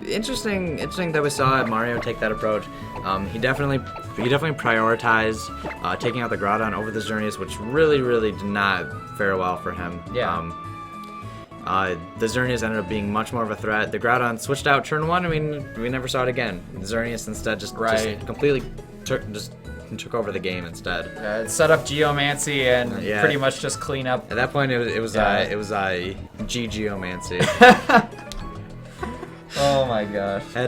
Interesting that we saw Mario take that approach. He definitely prioritized taking out the Groudon over the Xerneas, which really did not fare well for him. Yeah. The Xerneas ended up being much more of a threat. The Groudon switched out turn 1. I mean, we never saw it again. The Xerneas instead just completely took over the game instead. It set up Geomancy and pretty much just clean up. At that point, it was Geomancy. Oh my gosh. I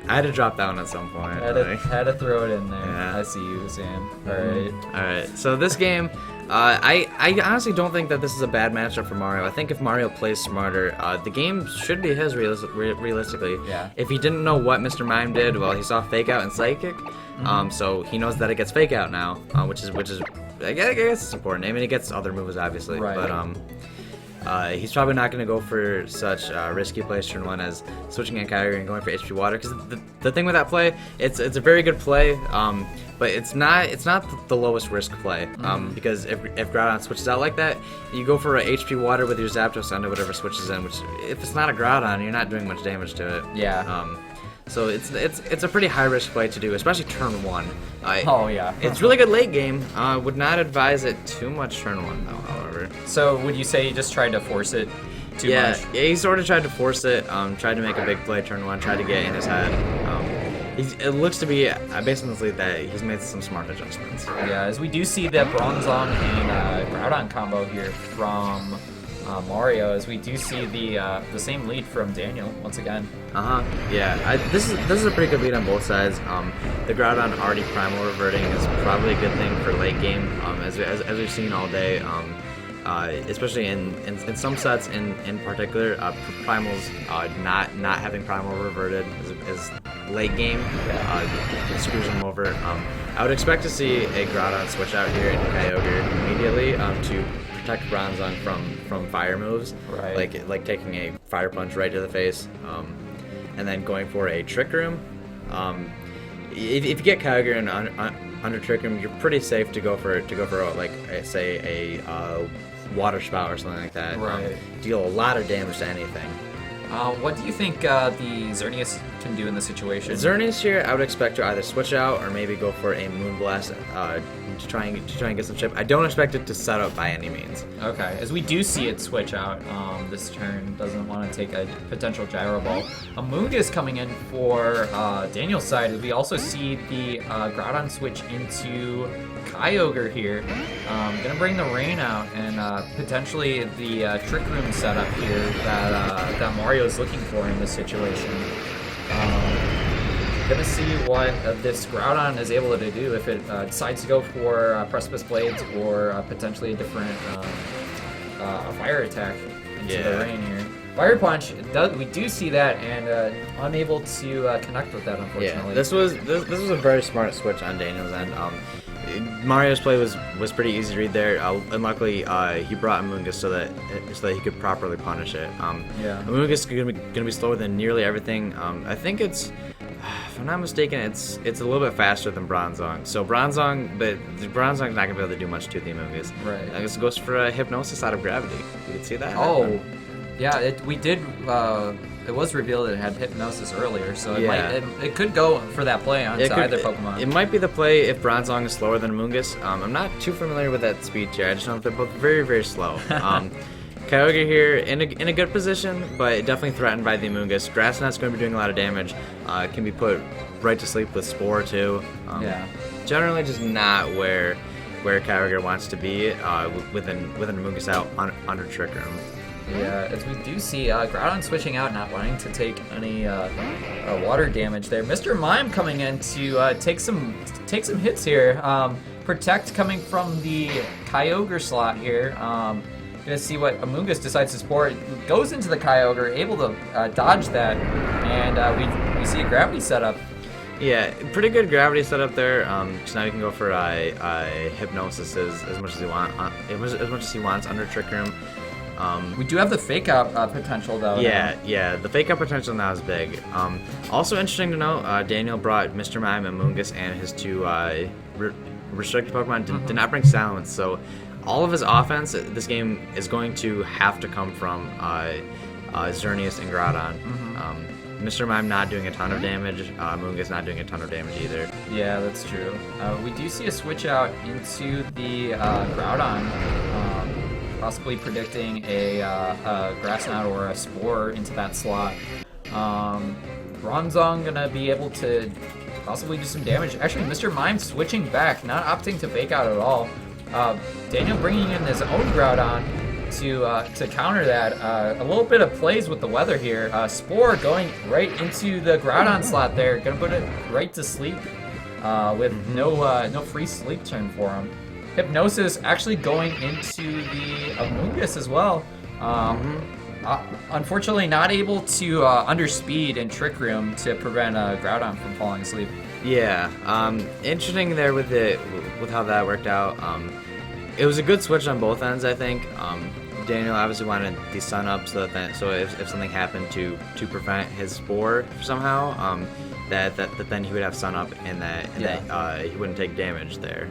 had to drop that one at some point. Had to throw it in there. Yeah. I see you, Sam. All right. So this game, I honestly don't think that this is a bad matchup for Mario. I think if Mario plays smarter, the game should be his realistically. Yeah. If he didn't know what Mr. Mime did, well, he saw Fake Out and Psychic, so he knows that it gets Fake Out now, which is I guess it's important. I mean, it gets other moves obviously, but he's probably not going to go for such risky plays turn 1 as switching in Kyogre and going for HP Water, because the thing with that play, it's a very good play, but it's not the lowest risk play, because if Groudon switches out like that, you go for a HP Water with your Zapdos onto whatever switches in, which if it's not a Groudon, you're not doing much damage to it. Yeah. So it's a pretty high risk play to do, especially turn 1. It's really good late game. Would not advise it too much turn 1 though, however. So would you say he just tried to force it too much? Yeah, he sort of tried to force it, tried to make a big play turn 1, tried to get in his head. It looks to be, based on this lead, that he's made some smart adjustments. Yeah, as we do see the Bronzong and Groudon combo here from Mario, as we do see the same lead from Daniel once again. Yeah, this is a pretty good lead on both sides. The Groudon already primal reverting is probably a good thing for late game, as we've seen all day. Especially in some sets in particular, primals not having primal reverted is late game. It screws them over. I would expect to see a Groudon switch out here into Kyogre immediately to protect Bronzong from fire moves, like taking a Fire Punch right to the face, and then going for a Trick Room. If you get Kyogre under Trick Room, you're pretty safe to go for like say a Water Spout or something like that. Deal a lot of damage to anything. What do you think the Xerneas can do in this situation? Xerneas here, I would expect to either switch out or maybe go for a Moonblast to try and get some chip. I don't expect it to set up by any means. Okay, as we do see it switch out this turn, doesn't want to take a potential Gyro Ball. Amoonguss coming in for Daniel's side. We also see the Groudon switch into Kyogre here. Gonna bring the Rain out and potentially the Trick Room setup here that Mario is looking for in this situation. Gonna see what this Groudon is able to do if it decides to go for Precipice Blades or potentially a different fire attack into the Rain here. Fire Punch, we do see that, and unable to connect with that, unfortunately. Yeah, this was a very smart switch on Daniel's end. Mario's play was pretty easy to read there, and luckily he brought Amoonguss so that he could properly punish it. Amoonguss is gonna be slower than nearly everything. I think it's, if I'm not mistaken, it's a little bit faster than Bronzong. So Bronzong's not gonna be able to do much to the Amoonguss. Right. I guess it goes for a Hypnosis out of Gravity. You can see that. Oh, yeah. We did. It was revealed it had Hypnosis earlier, so it could go for that play on either Pokemon. It might be the play if Bronzong is slower than Amoonguss. I'm not too familiar with that speed tier. I just know they're both very, very slow. Kyogre here in a good position, but definitely threatened by the Amoonguss. Grass Knot's going to be doing a lot of damage. Can be put right to sleep with Spore too. Generally just not where Kyogre wants to be with an Amoonguss out under Trick Room. Yeah, as we do see Groudon switching out, not wanting to take any water damage there. Mr. Mime coming in to take some hits here. Protect coming from the Kyogre slot here. Gonna see what Amoonguss decides to Spore. Goes into the Kyogre, able to dodge that, and we see a Gravity setup. Yeah, pretty good Gravity setup there. So now you can go for Hypnosis as much as he wants under Trick Room. We do have the Fake Out potential though. Yeah, the Fake Out potential now is big. Also interesting to know, Daniel brought Mr. Mime, Amoonguss, and his two restricted Pokemon did not bring Silence, so all of his offense this game is going to have to come from Xerneas and Groudon. Mr. Mime not doing a ton of damage. Mungus not doing a ton of damage either. Yeah, that's true. We do see a switch out into the Groudon, possibly predicting a Grass Knot or a Spore into that slot. Bronzong gonna be able to possibly do some damage. Actually, Mr. Mime switching back, not opting to fake out at all. Daniel bringing in his own Groudon to counter that. A little bit of plays with the weather here. Spore going right into the Groudon slot there. Gonna put it right to sleep with no free sleep turn for him. Hypnosis actually going into the Amoonguss as well. Unfortunately, not able to underspeed and Trick Room to prevent Groudon from falling asleep. Yeah, interesting there with how that worked out. It was a good switch on both ends, I think. Daniel obviously wanted the sun up so if something happened to prevent his Spore somehow, that then he would have sun up and that he wouldn't take damage there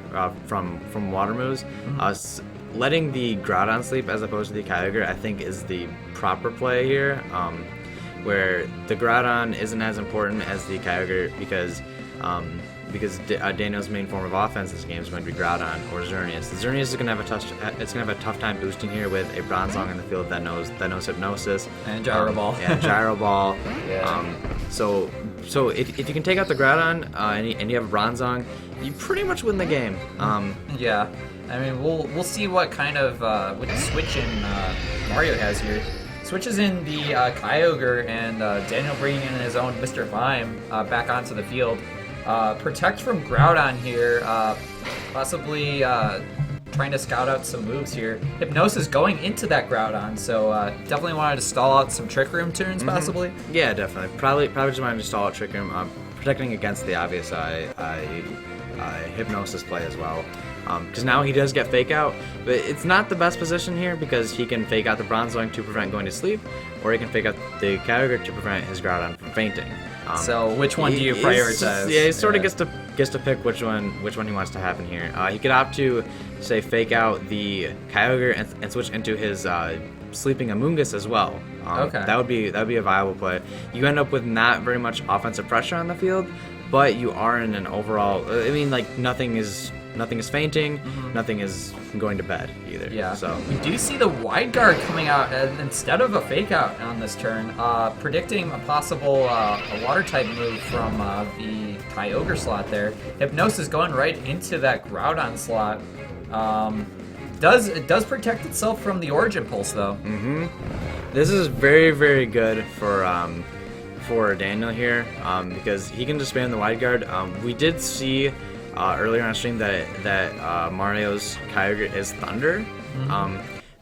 from water moves. Letting the Groudon sleep as opposed to the Kyogre, I think, is the proper play here, where the Groudon isn't as important as the Kyogre because Daniel's main form of offense this game is going to be Groudon or Xerneas. The Xerneas is going to have a tough time boosting here with a Bronzong in the field that knows Hypnosis and Gyro Ball. Gyro Ball. Yeah. So if you can take out the Groudon and you have a Bronzong, you pretty much win the game. Yeah. I mean, we'll see what kind of what switch in Mario has here. Switches in the Kyogre and Daniel bringing in his own Mr. Mime back onto the field. Protect from Groudon here, possibly trying to scout out some moves here. Hypnosis going into that Groudon, so definitely wanted to stall out some Trick Room turns, possibly. Yeah, definitely. Probably just wanted to stall out Trick Room, protecting against the obvious Hypnosis play as well. Because now he does get Fake Out, but it's not the best position here because he can Fake Out the Bronzong to prevent going to sleep, or he can Fake Out the Kyogre to prevent his Groudon from fainting. So which one do you prioritize? He sort of gets to pick which one he wants to happen here. He could opt to say Fake Out the Kyogre and switch into his sleeping Amoonguss as well. Okay. That would be a viable play. You end up with not very much offensive pressure on the field, but you are in an overall. I mean, like nothing is fainting, nothing is going to bed either. Yeah. So we do see the Wide Guard coming out instead of a Fake Out on this turn, predicting a possible a Water type move from the Kyogre slot there. Hypnosis going right into that Groudon slot. It does protect itself from the Origin Pulse though. This is very, very good for Daniel here because he can just spam the Wide Guard. We did see earlier on stream that Mario's Kyogre is Thunder.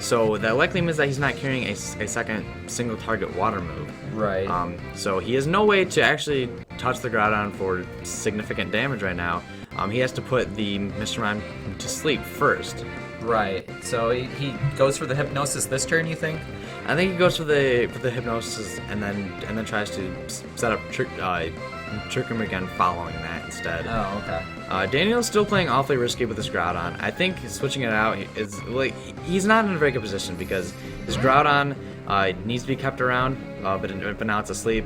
So that likely means that he's not carrying a second single target water move. Right. So he has no way to actually touch the Groudon for significant damage right now. He has to put the Mr. Mime to sleep first. Right. So he goes for the Hypnosis this turn, you think? I think he goes for the Hypnosis and then tries to set up Trick Room again following that instead. Oh, okay. Daniel's still playing awfully risky with his Groudon. I think switching it out is like he's not in a very good position because his Groudon needs to be kept around, but now it's asleep.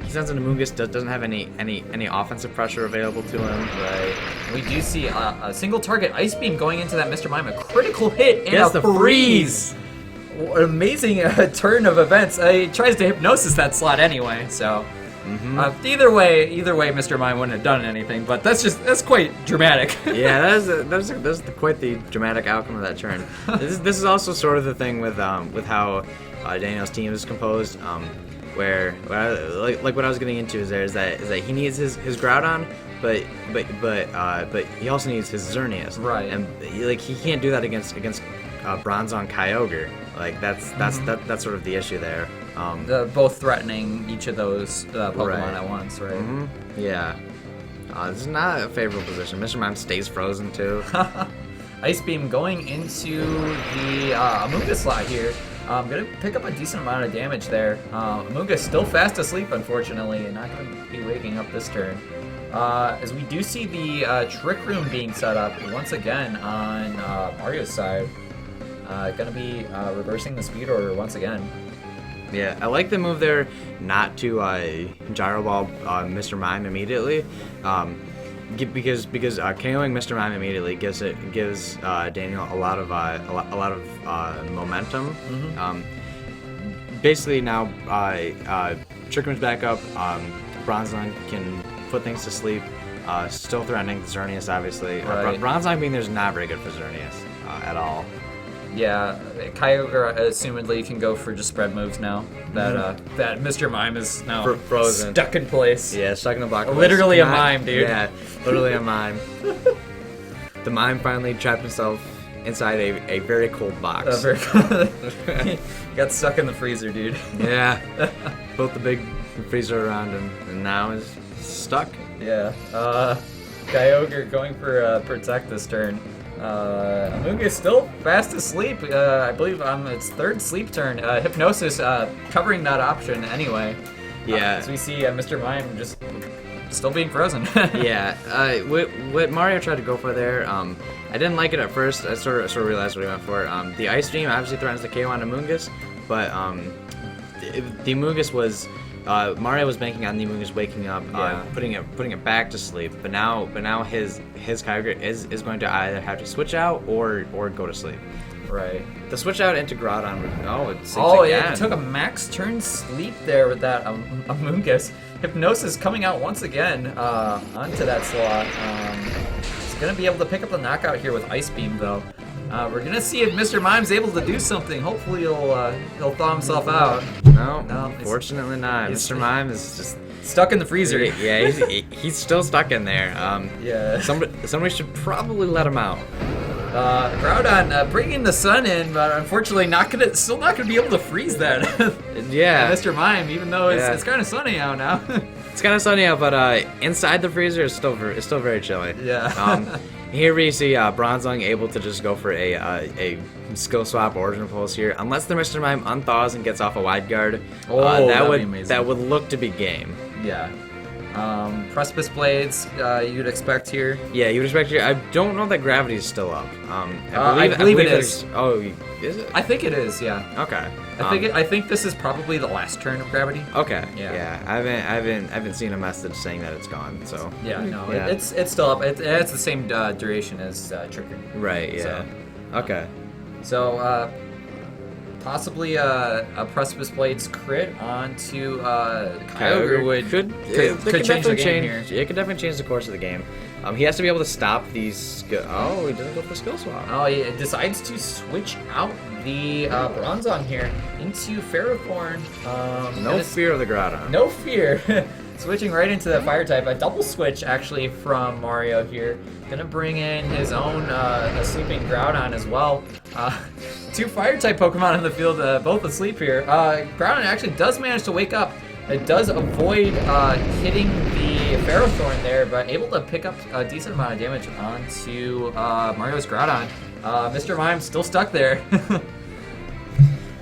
He sends an Amoonguss, doesn't have any offensive pressure available to him. Right. We do see a single target Ice Beam going into that Mr. Mime, a critical hit and Gets a the freeze. An amazing turn of events. He tries to Hypnosis that slot anyway, so. Either way, Mr. Mime wouldn't have done anything, but that's quite dramatic. Yeah, that's quite the dramatic outcome of that turn. This is also sort of the thing with how Daniel's team is composed, where like what I was getting into is that he needs his Groudon, but he also needs his Xerneas. Right. And like he can't do that against Bronzong Kyogre. Like that's sort of the issue there. Both threatening each of those Pokemon Right. at once, right? Yeah. This is not a favorable position. Mr. Mime stays frozen too. Ice Beam going into the Amoonguss slot here. Gonna pick up a decent amount of damage there. Amoonguss still fast asleep, unfortunately, and not gonna be waking up this turn. As we do see the Trick Room being set up once again on Mario's side. Gonna be reversing the speed order once again. Yeah, I like the move there not to gyro ball Mr. Mime immediately, because KOing Mr. Mime immediately gives Daniel a lot of momentum. Basically now Trick Room's back up. Bronzong can put things to sleep. Still threatening Xerneas, obviously. Right. Bronzong being there's not very good for Xerneas at all. Yeah, Kyogre assumedly can go for just spread moves now. That Mr. Mime is now Frozen. stuck in place. Yeah, stuck in the block. Literally a mime, dude. Yeah, literally a mime. The mime finally trapped himself inside a very cold box. He got stuck in the freezer, dude. Yeah, built the big freezer around him, and now is stuck. Yeah. Kyogre going for Protect this turn. Amoonguss still fast asleep. I believe on its third sleep turn. Hypnosis covering that option anyway. Yeah. So we see Mr. Mime just still being frozen. Yeah. What Mario tried to go for there, I didn't like it at first. I sort of realized what he went for. The Ice Beam obviously threatens the KO on Amoonguss, but the Amoonguss was. Mario was banking on the Amoonguss waking up, putting it back to sleep. But now his Kyogre is going to either have to switch out or go to sleep. Right. The switch out into Groudon. Yeah, it took a max turn sleep there with that Amoonguss. Hypnosis coming out once again onto that slot. He's gonna be able to pick up the knockout here with Ice Beam though. We're gonna see if Mr. Mime's able to do something. Hopefully he'll thaw himself out. No, fortunately not. Mr. Mime is just stuck in the freezer. Yeah, he's still stuck in there. Yeah. Somebody should probably let him out. Groudon bringing the sun in, but unfortunately still not gonna be able to freeze that. Yeah. Mr. Mime, even though it's kind of sunny out now. It's kind of sunny out, but inside the freezer is still very chilly. Yeah. Here we see Bronzong able to just go for a skill swap Origin Pulse here, unless the Mr. Mime unthaws and gets off a wide guard. That would look to be game. Yeah. Precipice Blades, you'd expect here. Yeah, you'd expect here. I don't know that Gravity is still up. I believe it is. Oh, is it? I think it is. Yeah. Okay. I think this is probably the last turn of Gravity. Okay. Yeah. I haven't seen a message saying that it's gone. So. Yeah. No. Yeah. It's still up. It has the same duration as Trigger. Right. Yeah. So, okay. So possibly a Precipice Blades crit onto Kyogre could change the game here. It could definitely change the course of the game. He has to be able to stop these. He doesn't go for the skill swap. Oh, he decides to switch out the Bronzong here into Ferrothorn. No fear of the Groudon. No fear. Switching right into the fire type. A double switch actually from Mario here. Gonna bring in his own sleeping Groudon as well. Two fire type Pokemon in the field, both asleep here. Groudon actually does manage to wake up. It does avoid hitting the Ferrothorn there, but able to pick up a decent amount of damage onto Mario's Groudon. Mr. Mime still stuck there.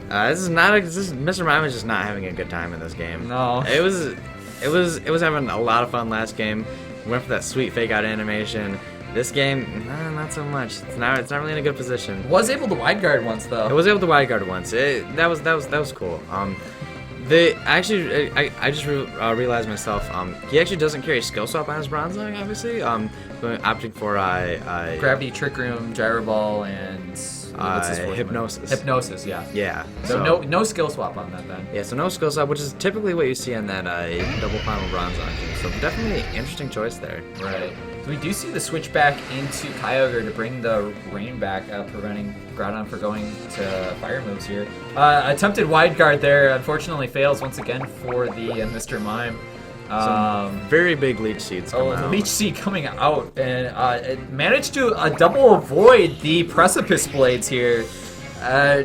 Mr. Mime is just not having a good time in this game. No. It was having a lot of fun last game. Went for that sweet fake out animation. This game, not so much. It's not really in a good position. Was able to wide guard once though. It was able to wide guard once. That was cool. I just realized myself. He actually doesn't carry skill swap on his Bronzong, obviously. Opting for Gravity, Trick Room, Gyro Ball, and Hypnosis. Hypnosis, yeah. Yeah. So no skill swap on that then. Yeah, so no skill swap, which is typically what you see on that double final Bronzong team. So definitely an interesting choice there. Right. So we do see the switch back into Kyogre to bring the rain back, preventing Groudon from going to fire moves here. Attempted wide guard there, unfortunately fails once again for the Mr. Mime. Some very big Leech Seeds come out. Leech Seed coming out, and it managed to double avoid the Precipice Blades here.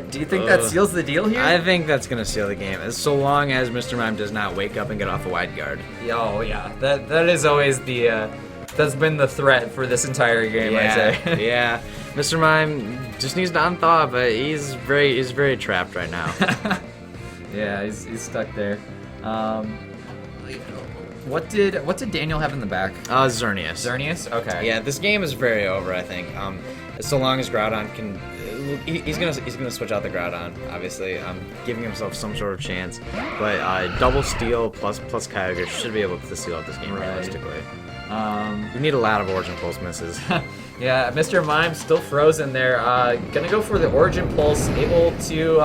Do you think that seals the deal here? I think that's going to seal the game, so long as Mr. Mime does not wake up and get off a wide guard. Oh, yeah. That is always that's been the threat for this entire game, I say. Yeah. Mr. Mime just needs to unthaw, but he's very trapped right now. Yeah, he's stuck there. What did Daniel have in the back? Xerneas. Xerneas? Okay. Yeah, this game is very over, I think. So long as Groudon can he's gonna switch out the Groudon, obviously, giving himself some sort of chance. But double steal plus Kyogre should be able to steal out this game realistically. We need a lot of Origin Pulse misses. Yeah, Mr. Mime still frozen there. Gonna go for the Origin Pulse, able to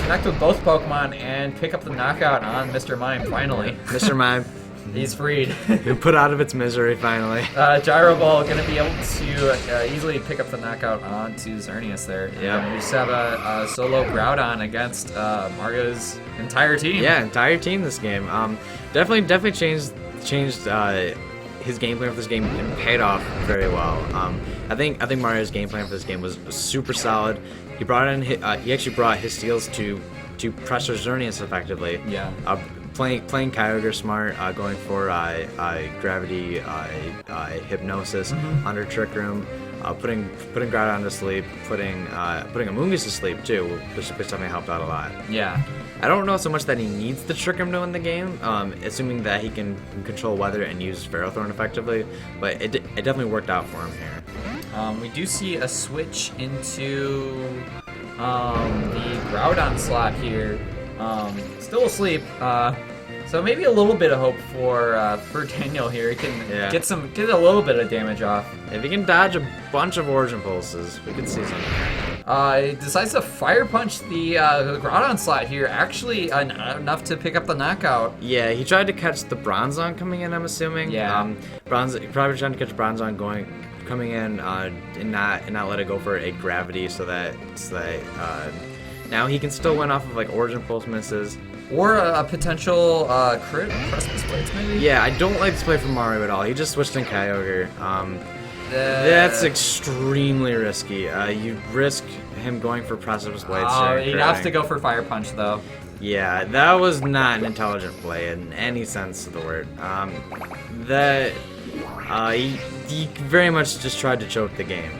connect with both Pokemon and pick up the knockout on Mr. Mime finally. Mr. Mime. He's freed. Been put out of its misery finally. Gyro Ball gonna be able to easily pick up the knockout onto Xerneas there. Yeah. We just have a solo Groudon against Mario's entire team. Yeah, entire team this game. Definitely changed his game plan for this game and paid off very well. I think Mario's game plan for this game was super solid. He brought in he actually brought his steals to pressure Xerneas effectively. Yeah. Playing Kyogre smart, going for Gravity, Hypnosis, under Trick Room, putting Groudon to sleep, putting Amoonguss to sleep too, which definitely helped out a lot. Yeah. I don't know so much that he needs the Trick Room to win the game, assuming that he can control weather and use Ferrothorn effectively, but it definitely worked out for him here. We do see a switch into the Groudon slot here. Still asleep, so maybe a little bit of hope for Daniel here. He can get a little bit of damage off. If he can dodge a bunch of Origin Pulses, we can see something. He decides to Fire Punch the Groudon slot here, actually enough to pick up the knockout. Yeah, he tried to catch the Bronzong coming in, I'm assuming. Yeah. Probably trying to catch Bronzong coming in and not let it go for a Gravity so that now he can still win off of like Origin Pulse misses. Or a potential crit Christmas Blades, maybe? Yeah, I don't like this play from Mario at all. He just switched in Kyogre. That's extremely risky. You risk him going for Precipice Blades. He'd have to go for Fire Punch, though. Yeah, that was not an intelligent play in any sense of the word. He very much just tried to choke the game.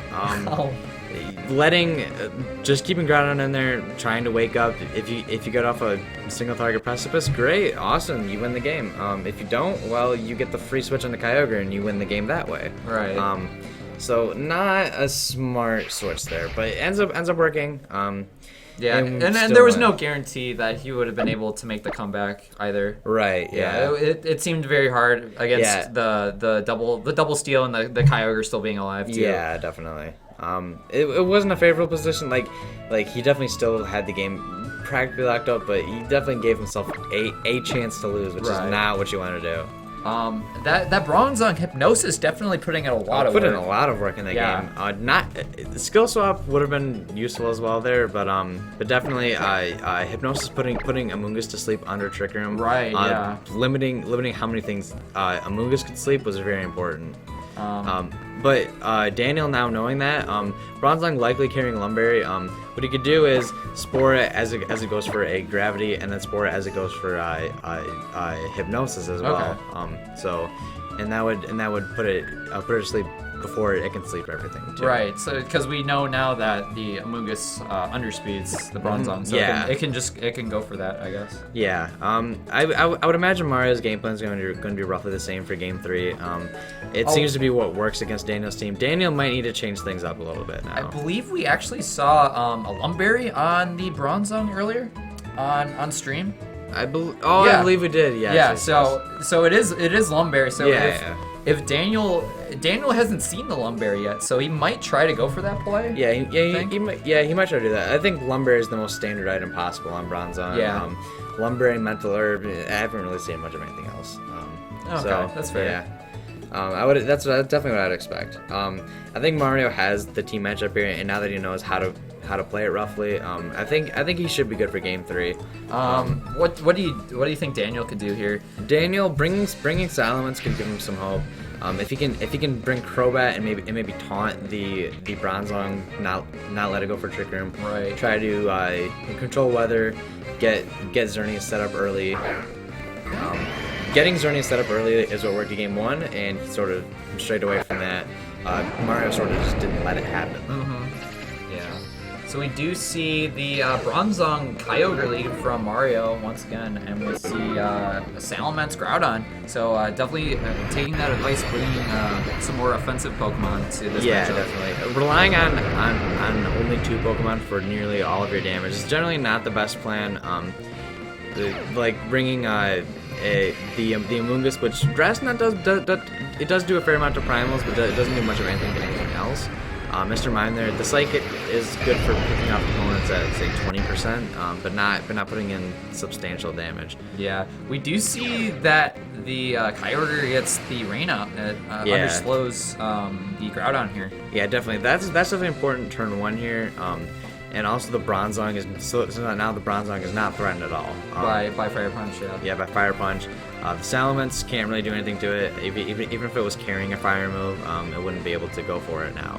Just keeping Groudon in there, trying to wake up. If you get off a single target Precipice, great, awesome, you win the game. If you don't, well, you get the free switch on the Kyogre and you win the game that way. Right. So not a smart switch there, but it ends up working. Yeah, and there was no guarantee that he would have been able to make the comeback either. Right. Yeah. It seemed very hard against the double steal and the Kyogre still being alive too. Yeah, definitely. It wasn't a favorable position. Like he definitely still had the game practically locked up, but he definitely gave himself a chance to lose, which is not what you want to do. That Bronzong Hypnosis definitely putting in a lot of work. Put in a lot of work in the game. Skill swap would have been useful as well there, but definitely Hypnosis putting Amoonguss to sleep under Trick Room. Right. Yeah. Limiting how many things Amoonguss could sleep was very important. But Daniel now knowing that, Bronzong likely carrying Lumberry, what he could do is Spore it as it goes for a Gravity, and then Spore it as it goes for Hypnosis as well. Okay. And that would put it to sleep before it can sleep everything too. Right. So because we know now that the Amoonguss underspeeds the Bronzong, so it can go for that, I guess. Yeah. I would imagine Mario's game plan is going to be roughly the same for Game 3. It seems to be what works against Daniel's team. Daniel might need to change things up a little bit now. I believe we actually saw a Lumberry on the Bronzong earlier on stream. I believe we did. Yeah. Yeah. So it is Lumberry. So if Daniel hasn't seen the Lumberry yet, so he might try to go for that play. He might try to do that. I think Lumberry is the most standard item possible on Bronzong. Yeah. Lumberry, Mental Herb. I haven't really seen much of anything else. That's fair. Yeah. That's definitely what I'd expect. I think Mario has the team matchup here, and now that he knows how to play it roughly, I think he should be good for Game 3. What do you think Daniel could do here? Daniel bringing Salamence could give him some hope. If he can bring Crobat and maybe taunt the Bronzong, not let it go for Trick Room. Right. Try to control weather, get Xerneas set up early. Getting Xerneas set up early is what worked in Game 1, and he sort of strayed away from that. Mario sort of just didn't let it happen. Yeah. So we do see the Bronzong Kyogre lead from Mario once again, and we see Salamence Groudon. So definitely taking that advice, bringing some more offensive Pokemon to this Yeah, matchup. definitely. Relying on only 2 Pokemon for nearly all of your damage is generally not the best plan. Like bringing the Amoonguss, which Grass Knot does do a fair amount of primals, but it doesn't do much of anything else. Mr. Mime there, the Psychic is good for picking off opponents at say 20%, but not putting in substantial damage. Yeah, we do see that the Kyogre gets the Rain Out that underslows the Groudon here. Yeah, definitely. That's definitely important turn 1 here. And also the Bronzong is so now the Bronzong is not threatened at all. By Fire Punch, yeah. Yeah, by Fire Punch. The Salamence can't really do anything to it. Even if it was carrying a fire move, it wouldn't be able to go for it now.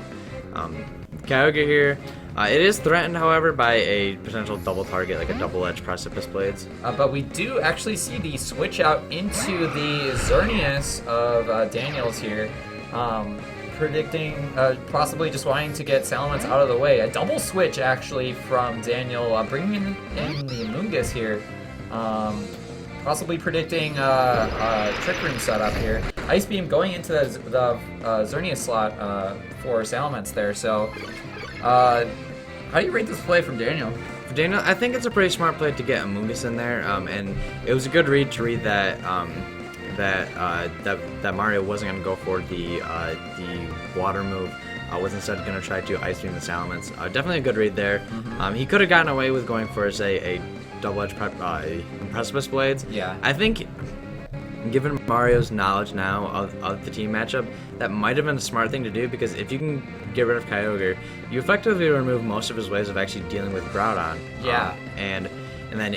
Kyogre here, it is threatened, however, by a potential double target, like a double-edged Precipice Blades. But we do actually see the switch out into the Xerneas of Daniels here, predicting possibly just wanting to get Salamence out of the way. A double switch, actually, from Daniel, bringing in the Amoonguss here. Possibly predicting a Trick Room setup here. Ice Beam going into the Xerneas slot for Salamence there. So, how do you rate this play from Daniel? For Daniel, I think it's a pretty smart play to get Amoonguss in there, and it was a good read to read that that Mario wasn't going to go for the water move. Was instead going to try to Ice Beam the Salamence. Definitely a good read there. Mm-hmm. He could have gotten away with going for, say, a double-edged Precipice Blades. Yeah. I think, given Mario's knowledge now of the team matchup, that might have been a smart thing to do, because if you can get rid of Kyogre, you effectively remove most of his ways of actually dealing with Groudon. Yeah. And then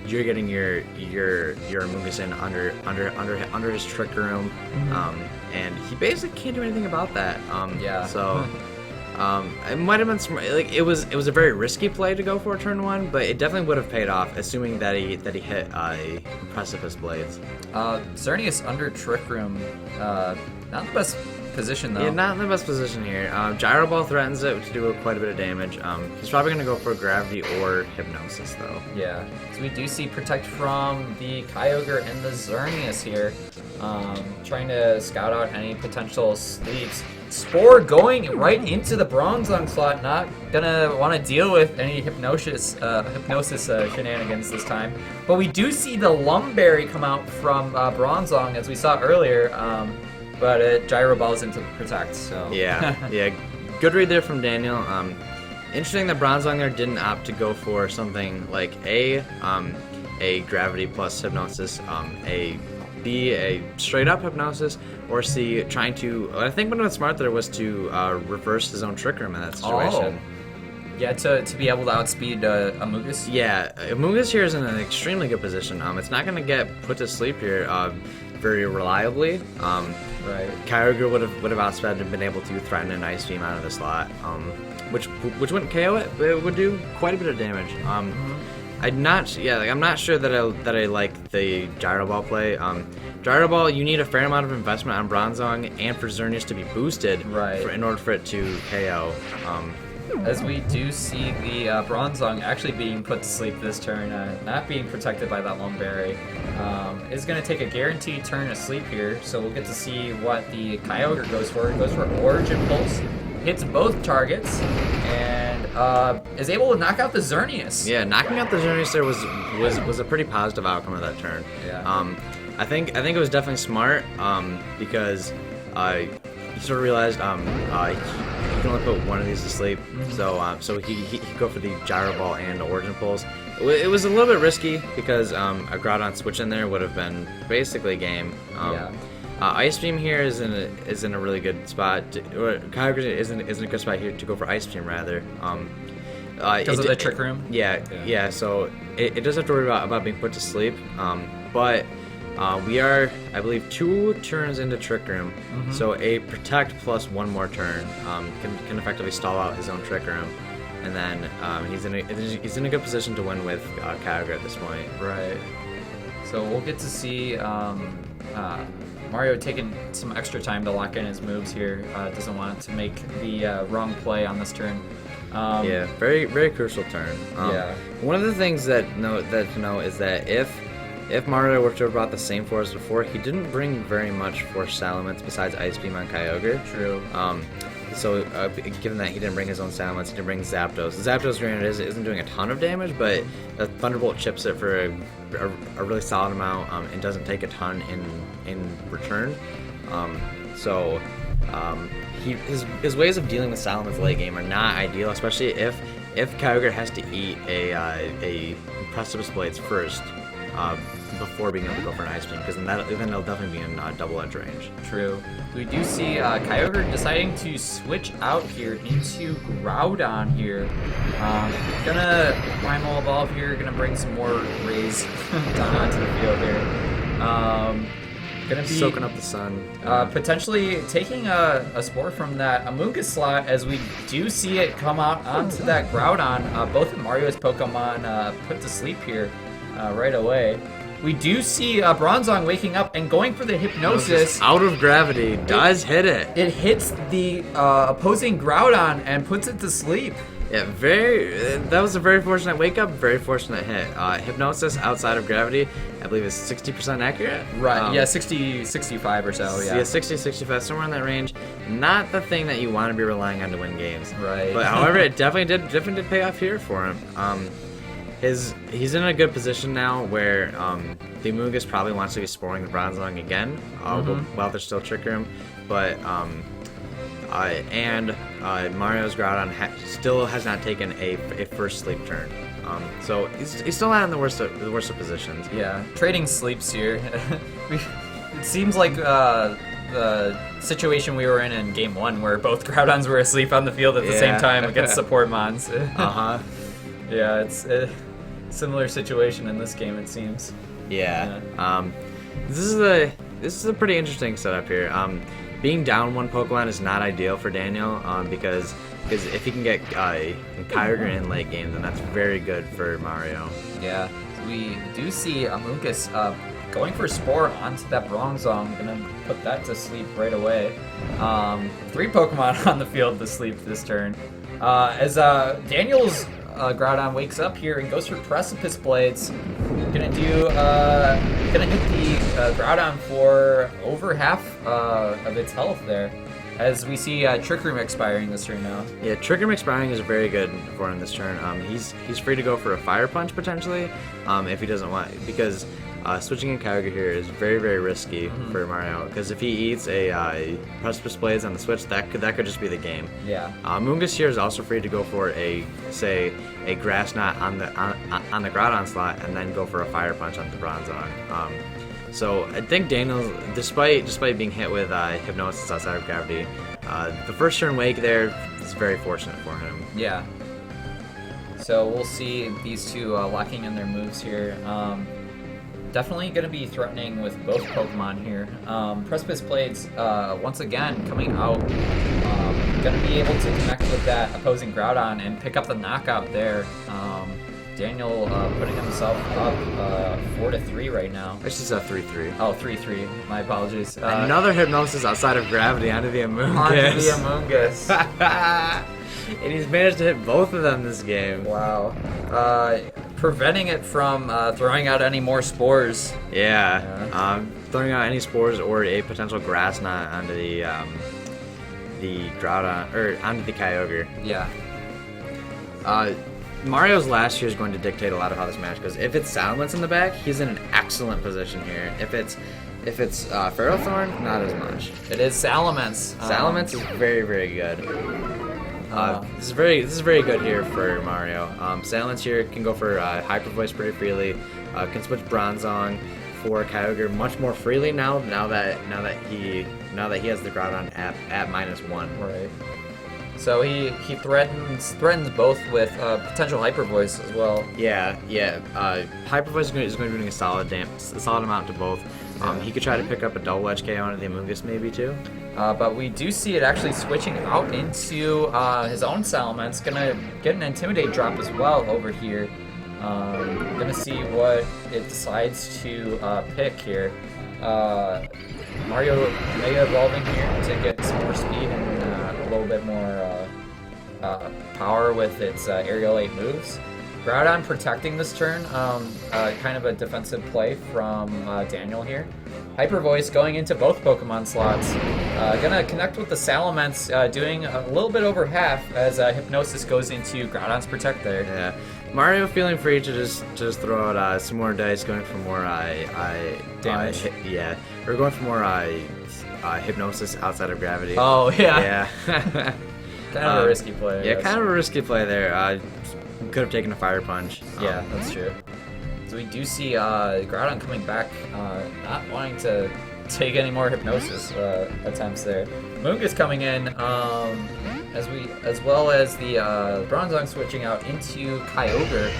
you're getting your Amoonguss in under his Trick Room, and he basically can't do anything about that. Yeah. So. It might have been smart. Like it was a very risky play to go for turn 1, but it definitely would have paid off, assuming that he hit Precipice Blades. Xerneas under Trick Room, not the best position though. Yeah, not in the best position here. Gyro Ball threatens it to do quite a bit of damage. He's probably gonna go for Gravity or Hypnosis though. Yeah, so we do see Protect from the Kyogre and the Xerneas here, trying to scout out any potential sleeps. Spore going right into the Bronzong slot, not gonna want to deal with any hypnosis shenanigans this time. But we do see the Lumberry come out from Bronzong, as we saw earlier, but it Gyro Balls into Protect, so... Yeah, good read there from Daniel. Interesting that Bronzong there didn't opt to go for something like a Gravity plus Hypnosis, a straight-up Hypnosis, or C, trying to... I think what was smart there was to reverse his own Trick Room in that situation. Oh. Yeah, to be able to outspeed Amoonguss? Yeah, Amoonguss here is in an extremely good position. It's not going to get put to sleep here very reliably. Right. Kyogre would have outsped and been able to threaten an Ice Beam out of the slot, which wouldn't KO it, but it would do quite a bit of damage. I'm not sure that I like the Gyro Ball play. Gyro Ball, you need a fair amount of investment on Bronzong and for Xerneas to be boosted, right, in order for it to KO. As we do see the Bronzong actually being put to sleep this turn, not being protected by that Lumberry, is going to take a guaranteed turn of sleep here. So we'll get to see what the Kyogre goes for. It goes for Origin Pulse, hits both targets, and is able to knock out the Xerneas. Yeah, knocking out the Xerneas there was a pretty positive outcome of that turn. Yeah. I think it was definitely smart, because he sort of realized he can only put one of these to sleep. Mm-hmm. So he could go for the Gyro Ball and Origin Pulse. It was a little bit risky because a Groudon switch in there would have been basically game. Yeah. Ice Beam here is in a really good spot. Kyogre is in a good spot here to go for Ice Beam rather. Because of the Trick Room? Yeah. So it does have to worry about being put to sleep. But we are, I believe, 2 turns into Trick Room. Mm-hmm. So a Protect plus one more turn can effectively stall out his own Trick Room. And then he's in a good position to win with Kyogre at this point. Right. So we'll get to see Mario taking some extra time to lock in his moves here. Doesn't want to make the wrong play on this turn. Yeah, very very crucial turn. Yeah. One of the things to know is that if Mario were to have brought the same force before, he didn't bring very much Force Salamence besides Ice Beam on Kyogre. True. So given that he didn't bring his own Salamence, he didn't bring Zapdos. Zapdos, granted, isn't doing a ton of damage, but a Thunderbolt chips it for a really solid amount and doesn't take a ton in return. His ways of dealing with Salamence late game are not ideal, especially if Kyogre has to eat a Precipice Blades first before being able to go for an Ice Beam, because then it'll definitely be in double edge range. True. We do see Kyogre deciding to switch out here into Groudon here. Gonna Primal Evolve here, gonna bring some more rays down onto the field here. Gonna be soaking up the sun. Potentially taking a Spore from that Amoonguss slot, as we do see it come out onto that Groudon. Both of Mario's Pokemon put to sleep here right away. We do see Bronzong waking up and going for the Hypnosis. Out of gravity, does hit it. It hits the opposing Groudon and puts it to sleep. Yeah, that was a very fortunate wake up, very fortunate hit. Hypnosis outside of gravity, I believe is 60% accurate. Right, yeah, 60, 65 or so, yeah. Yeah, 60, 65, somewhere in that range. Not the thing that you want to be relying on to win games. Right. But however, it definitely did pay off here for him. He's in a good position now where the Amoonguss probably wants to be sporing the Bronzong again while they're still Trick Room, but Mario's Groudon still has not taken a first sleep turn, so he's still not in the worst of positions. Yeah, trading sleeps here. It seems like the situation we were in Game 1, where both Groudons were asleep on the field at the same time against support mons. Yeah, it's a similar situation in this game, it seems. Yeah. This is a pretty interesting setup here. Being down one Pokemon is not ideal for Daniel, because if he can get Kyogre in late game, then that's very good for Mario. Yeah, we do see Amoonguss going for Spore onto that Bronzong. Gonna put that to sleep right away. 3 Pokemon on the field to sleep this turn. As Daniel's Groudon wakes up here and goes for Precipice Blades. Gonna hit the Groudon for over half of its health there, as we see Trick Room expiring this turn now. Yeah, Trick Room expiring is very good for him this turn. He's free to go for a Fire Punch potentially, if he doesn't want, because switching in Kyogre here is very very risky for Mario, because if he eats a Precipice Blades on the switch, that could just be the game. Yeah. Amoonguss here is also free to go for a Grass Knot on the Groudon slot, and then go for a Fire Punch on the Bronzong. So I think Daniel, despite being hit with Hypnosis outside of gravity, the first turn wake there is very fortunate for him. Yeah. So we'll see these two locking in their moves here. Definitely going to be threatening with both Pokemon here. Precipice Blades, once again, coming out. Going to be able to connect with that opposing Groudon and pick up the knockout there. Daniel putting himself up 4-3 right now. I should say 3-3. Oh, 3-3. My apologies. Another Hypnosis outside of gravity onto the Amoonguss. Onto the Amoonguss. And he's managed to hit both of them this game. Wow. Preventing it from throwing out any more spores. Yeah. Throwing out any spores or a potential Grass Knot onto the Groudon, or onto the Kyogre. Yeah. Mario's last year is going to dictate a lot of how this match goes. If it's Salamence in the back, he's in an excellent position here. If it's Ferrothorn, not as much. It is Salamence. Salamence is very very good. This is very good here for Mario. Salamence here can go for Hyper Voice pretty freely. Can switch Bronzong for Kyogre much more freely now that he has the Groudon at -1. Right. So he threatens both with potential Hyper Voice as well. Yeah. Hyper Voice is going to be doing a solid amount to both. He could try to pick up a double edge KO onto the Amoonguss maybe too. But we do see it actually switching out into his own Salamence. Gonna get an Intimidate drop as well over here. Gonna see what it decides to pick here. Mario Mega Evolving here to get some more speed and a little bit more power with its aerial 8 moves. Groudon protecting this turn, kind of a defensive play from Daniel here. Hyper Voice going into both Pokemon slots. Gonna connect with the Salamence, doing a little bit over half as Hypnosis goes into Groudon's Protect there. Yeah, Mario feeling free to just throw out some more dice, going for more damage. We're going for more Hypnosis outside of Gravity. Oh yeah. Yeah. Kind of a risky play. Yeah, kind of a risky play there. Could have taken a Fire Punch. Yeah, that's true. So we do see Groudon coming back, not wanting to take any more Hypnosis attempts there. Mungus coming in, as well as the Bronzong switching out into Kyogre,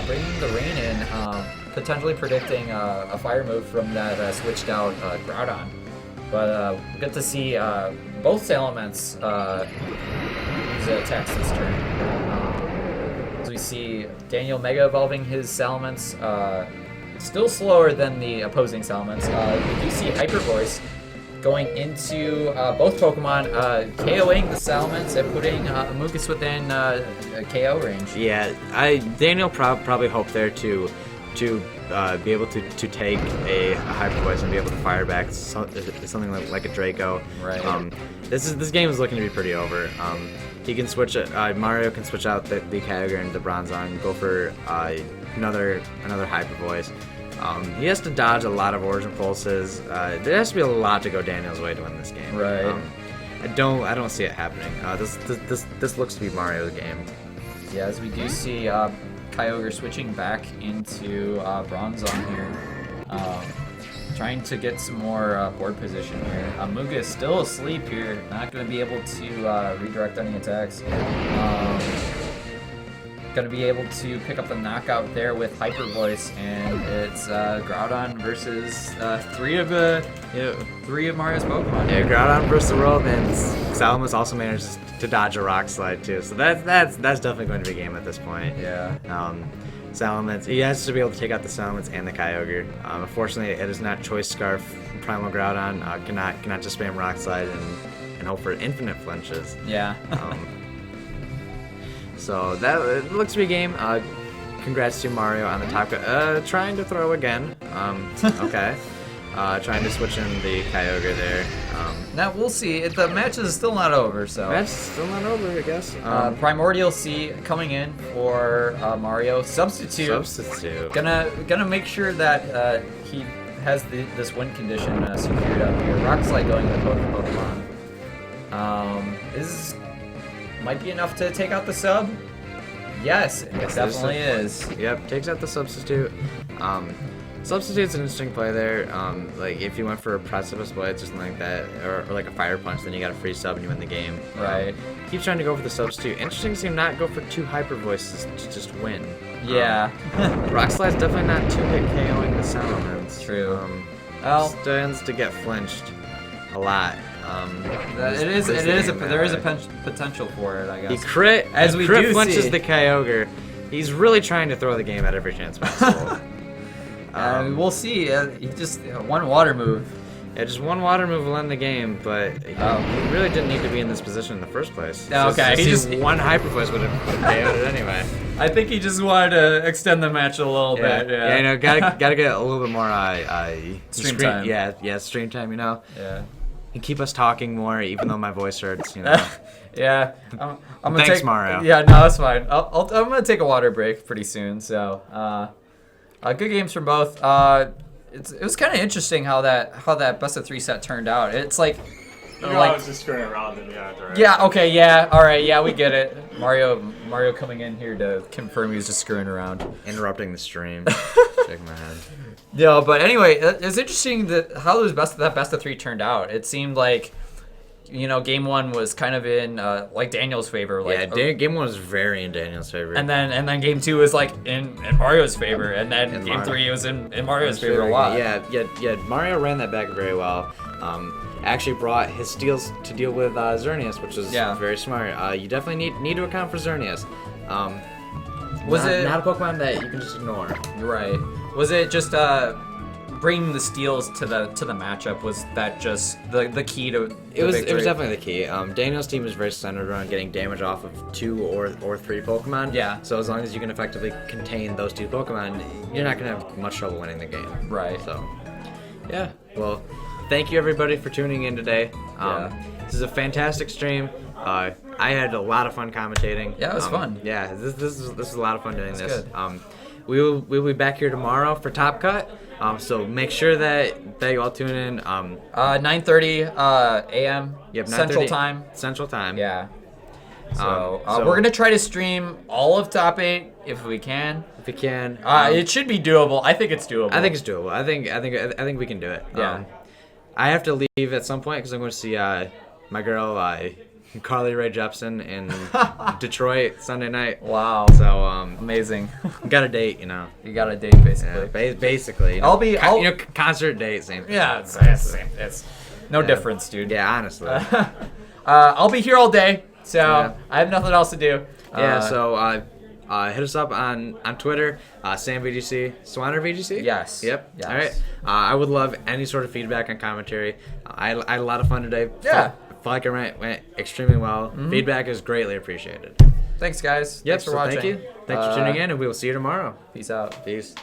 bringing the rain in, potentially predicting a fire move from that switched out Groudon. But good to see both Salamence use attacks this turn. As we see Daniel Mega Evolving his Salamence, still slower than the opposing Salamence. We do see Hyper Voice going into both Pokemon, KOing the Salamence and putting Amogus within KO range. Yeah, Daniel probably hoped there to be able to take a Hyper Voice and be able to fire back something like a Draco. Right. This game is looking to be pretty over. He can switch. Mario can switch out the Kyogre and the Bronzong, go for another Hyper Voice. He has to dodge a lot of Origin Pulses. There has to be a lot to go Daniel's way to win this game. Right. I don't see it happening. This looks to be Mario's game. Yeah, as we do see Kyogre switching back into Bronzong here, trying to get some more board position here. Muga is still asleep here, not going to be able to redirect any attacks. Going to be able to pick up the knockout there with Hyper Voice, and it's Groudon versus three of Mario's Pokemon. Yeah, Groudon versus the world, and Salamence also manages to dodge a Rock Slide too. So that's definitely going to be a game at this point. Yeah. Salamence, he has to be able to take out the Salamence and the Kyogre. Unfortunately, it is not Choice Scarf. Primal Groudon cannot just spam Rock Slide and hope for infinite flinches. Yeah. So that it looks to be a game. Congrats to Mario on the top. Trying to throw again. Okay. Trying to switch in the Kyogre there. Now we'll see. The match is still not over, so. Match is still not over, I guess. Primordial C coming in for Mario. Substitute. Gonna make sure that he has this win condition secured up here. Rock Slide going with both Pokemon. Might be enough to take out the sub. Yes, it definitely is. Yep, takes out the substitute. Substitute's an interesting play there. Like if you went for a Precipice Blitz or something like that, or like a Fire Punch, then you got a free sub and you win the game. Right. Keep trying to go for the substitute. Interesting to see him not go for two Hyper Voices to just win. Yeah. Rock Slide's definitely not two-hit KOing the Salamence. True. Stands to get flinched a lot. There is a potential for it, I guess. He crit flinches see. the Kyogre. He's really trying to throw the game at every chance possible. We'll see. He just one water move. Yeah, just one water move will end the game, but he really didn't need to be in this position in the first place. Okay, he just one Hyper Voice would have KO'd it anyway. I think he just wanted to extend the match a little bit. Yeah, you know, gotta get a little bit more stream time. Yeah, stream time. You know. Yeah. And keep us talking more, even though my voice hurts. You know. Yeah. I'm gonna Thanks, Mario. Yeah, no, that's fine. I'm gonna take a water break pretty soon. So, good games from both. It was kind of interesting how that best of 3 set turned out. It's like, I was just screwing around in the end, right? Yeah. Okay. Yeah. All right. Yeah, we get it. Mario coming in here to confirm he was just screwing around, Interrupting the stream. Shake my head. Yeah, but anyway, it's interesting how those that best of 3 turned out. It seemed like, game 1 was kind of in like Daniel's favor. Like, game 1 was very in Daniel's favor. And then game 2 was like in Mario's favor, and then game 3 was in Mario's favor a lot. Yeah. Mario ran that back very well. Actually brought his steals to deal with Xerneas, which was very smart. You definitely need to account for Xerneas. Was it not a Pokemon that you can just ignore? You're right. Was it just bringing the steals to the matchup, was that just the key to It was victory? definitely the key. Daniel's team is very centered around getting damage off of 2 or 3 Pokemon. Yeah. So as long as you can effectively contain those 2 Pokemon, you're not gonna have much trouble winning the game. Right. So, yeah. Well, thank you everybody for tuning in today. This is a fantastic stream. I had a lot of fun commentating. Yeah, it was fun. Yeah, this is a lot of fun doing this. Good. We'll be back here tomorrow for Top Cut. So make sure that you all tune in. 9:30 a.m. Yep, Central 9:30 Time. Central Time. Yeah. So, so- we're gonna try to stream all of Top 8 if we can. If you can. It should be doable. I think it's doable. I think it's doable. I think we can do it. Yeah. I have to leave at some point because I'm going to see my girl Carly Rae Jepsen in Detroit Sunday night. Wow. So Amazing. got a date, you know. You got a date basically. Yeah, basically. You know, I'll- concert date, same thing. Yeah, it's the same. It's no difference, dude. Yeah, honestly. I'll be here all day, so Yeah. I have nothing else to do. So hit us up on Twitter, SamVGC, Swanner VGC. Yes. Yep. Yes. All right. I would love any sort of feedback on commentary. I had a lot of fun today. Yeah. Felt like it went extremely well. Feedback is greatly appreciated. Thanks, guys. Yep. Thanks for So watching. thank you. Thanks for tuning in, and we will see you tomorrow. Peace out. Peace.